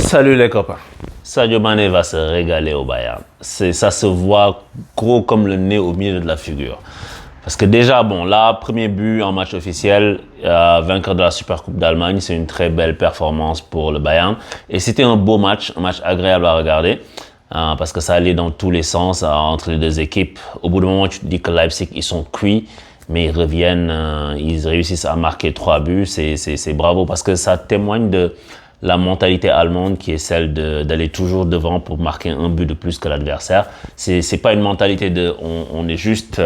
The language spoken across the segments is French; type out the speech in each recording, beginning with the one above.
Salut les copains. Sadio Mané va se régaler au Bayern. Ça se voit gros comme le nez au milieu de la figure. Parce que déjà, bon, là, premier but en match officiel, vainqueur de la Supercoupe d'Allemagne, c'est une très belle performance pour le Bayern. Et c'était un beau match, un match agréable à regarder, parce que ça allait dans tous les sens entre les deux équipes. Au bout d'un moment, tu te dis que Leipzig, ils sont cuits, mais ils reviennent, ils réussissent à marquer 3 buts. C'est bravo, parce que ça témoigne de la mentalité allemande qui est celle d'aller toujours devant pour marquer un but de plus que l'adversaire. C'est pas une mentalité de on est juste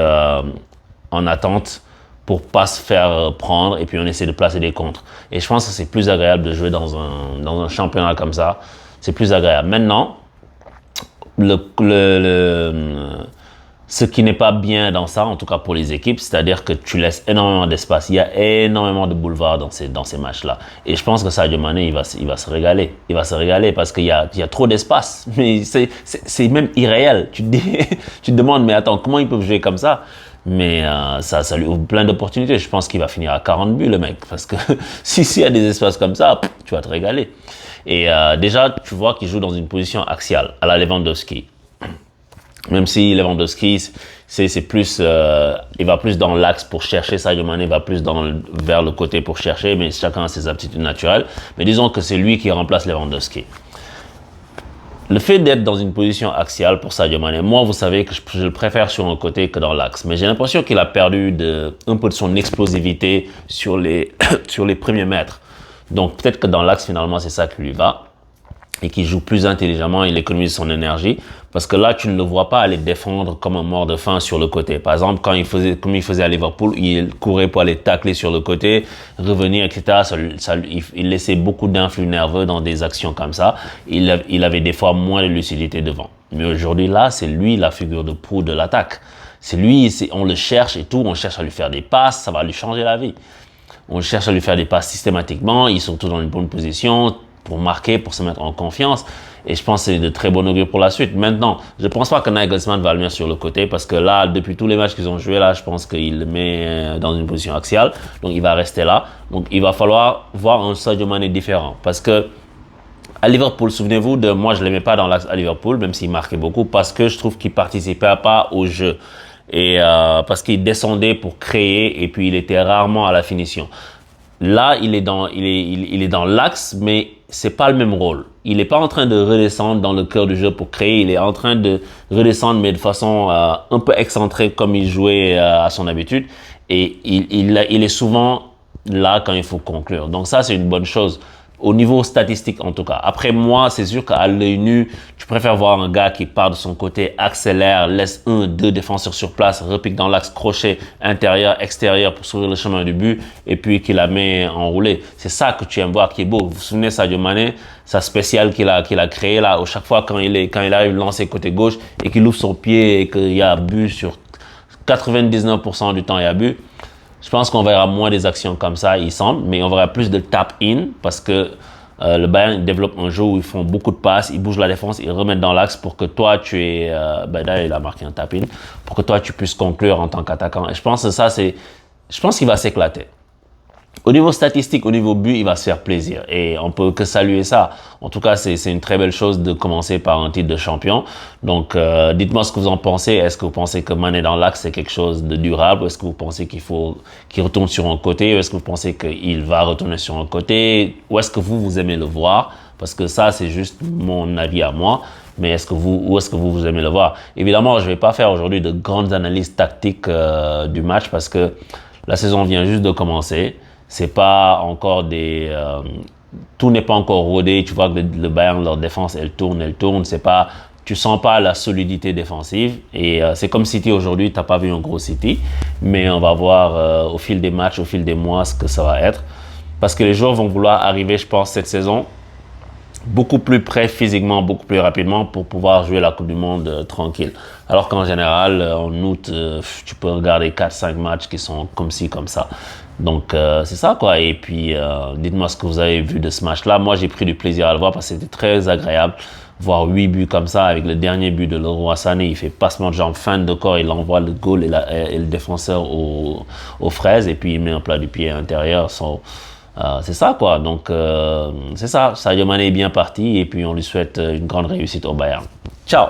en attente pour pas se faire prendre et puis on essaie de placer des contres. Et je pense que c'est plus agréable de jouer dans un championnat comme ça. C'est plus agréable. Maintenant, ce qui n'est pas bien dans ça, en tout cas pour les équipes, c'est-à-dire que tu laisses énormément d'espace. Il y a énormément de boulevards dans ces matchs-là. Et je pense que Sadio Mané, il va se régaler. Il va se régaler parce qu'il y a trop d'espace. Mais c'est même irréel. Tu te demandes, mais attends, comment ils peuvent jouer comme ça? Mais ça lui ouvre plein d'opportunités. Je pense qu'il va finir à 40 buts, le mec. Parce que s'il y a des espaces comme ça, tu vas te régaler. Et déjà, tu vois qu'il joue dans une position axiale, à la Lewandowski. Même si Lewandowski, c'est plus, il va plus dans l'axe pour chercher, Sadio Mané va plus vers le côté pour chercher, mais chacun a ses aptitudes naturelles. Mais disons que c'est lui qui remplace Lewandowski. Le fait d'être dans une position axiale pour Sadio Mané, moi, vous savez que je le préfère sur un côté que dans l'axe. Mais j'ai l'impression qu'il a perdu un peu de son explosivité sur les premiers mètres. Donc peut-être que dans l'axe, finalement, c'est ça qui lui va. Et qui joue plus intelligemment, il économise son énergie. Parce que là, tu ne le vois pas aller défendre comme un mort de faim sur le côté. Par exemple, comme il faisait à Liverpool, il courait pour aller tacler sur le côté, revenir, etc. Il laissait beaucoup d'influx nerveux dans des actions comme ça. Il avait des fois moins de lucidité devant. Mais aujourd'hui, là, c'est lui la figure de proue de l'attaque. C'est lui, on le cherche et tout, on cherche à lui faire des passes, ça va lui changer la vie. On cherche à lui faire des passes systématiquement, ils sont tous dans une bonne position, pour marquer, pour se mettre en confiance. Et je pense que c'est de très bon augure pour la suite. Maintenant, je ne pense pas que Nagelsmann va le mettre sur le côté parce que là, depuis tous les matchs qu'ils ont joués, là, je pense qu'il le met dans une position axiale. Donc, il va rester là. Donc, il va falloir voir un Sadio Mané différent. Parce que à Liverpool, souvenez-vous de moi, je ne l'aimais pas dans l'axe à Liverpool, même s'il marquait beaucoup, parce que je trouve qu'il participait pas au jeu. Et parce qu'il descendait pour créer et puis il était rarement à la finition. Là, il est dans l'axe, mais c'est pas le même rôle. Il est pas en train de redescendre dans le cœur du jeu pour créer. Il est en train de redescendre, mais de façon un peu excentrée comme il jouait à son habitude. Et il est souvent là quand il faut conclure. Donc ça, c'est une bonne chose. Au niveau statistique, en tout cas. Après, moi, c'est sûr qu'à l'œil nu, tu préfères voir un gars qui part de son côté, accélère, laisse 1-2 défenseurs sur place, repique dans l'axe, crochet, intérieur, extérieur pour s'ouvrir le chemin du but, et puis qu'il la met enroulée. C'est ça que tu aimes voir qui est beau. Vous vous souvenez, Sadio Mané, sa spéciale qu'il a créé là, où chaque fois quand il arrive à lancer côté gauche et qu'il ouvre son pied et qu'il y a but sur 99% du temps, il y a but. Je pense qu'on verra moins des actions comme ça, il semble, mais on verra plus de tap-in parce que le Bayern développe un jeu où ils font beaucoup de passes, ils bougent la défense, ils remettent dans l'axe pour que toi, là, il a marqué un tap-in, pour que toi, tu puisses conclure en tant qu'attaquant. Et je pense que je pense qu'il va s'éclater. Au niveau statistique, au niveau but, il va se faire plaisir et on peut que saluer ça. En tout cas, c'est une très belle chose de commencer par un titre de champion. Donc, dites-moi ce que vous en pensez. Est-ce que vous pensez que Mané dans l'axe, c'est quelque chose de durable? Est-ce que vous pensez qu'il retourne sur un côté? Ou est-ce que vous pensez qu'il va retourner sur un côté? Ou est-ce que vous aimez le voir? Parce que ça, c'est juste mon avis à moi. Mais où est-ce que vous aimez le voir? Évidemment, je vais pas faire aujourd'hui de grandes analyses tactiques du match parce que la saison vient juste de commencer. C'est pas encore tout n'est pas encore rodé. Tu vois que le Bayern, leur défense, elle tourne. Tu sens pas la solidité défensive. Et c'est comme City aujourd'hui, t'as pas vu un gros City. Mais on va voir au fil des matchs, au fil des mois, ce que ça va être. Parce que les joueurs vont vouloir arriver, je pense, cette saison, beaucoup plus près physiquement, beaucoup plus rapidement pour pouvoir jouer la Coupe du Monde tranquille. Alors qu'en général, en août, tu peux regarder 4-5 matchs qui sont comme ci, comme ça. Donc, c'est ça, quoi. Et puis, dites-moi ce que vous avez vu de ce match-là. Moi, j'ai pris du plaisir à le voir parce que c'était très agréable. Voir 8 buts comme ça, avec le dernier but de Leroy Sané, il fait passement de jambe, fin de corps, il envoie le goal et le défenseur aux fraises, et puis il met un plat du pied intérieur. C'est ça, quoi. Donc, c'est ça. Sadio Mané est bien parti et puis on lui souhaite une grande réussite au Bayern. Ciao!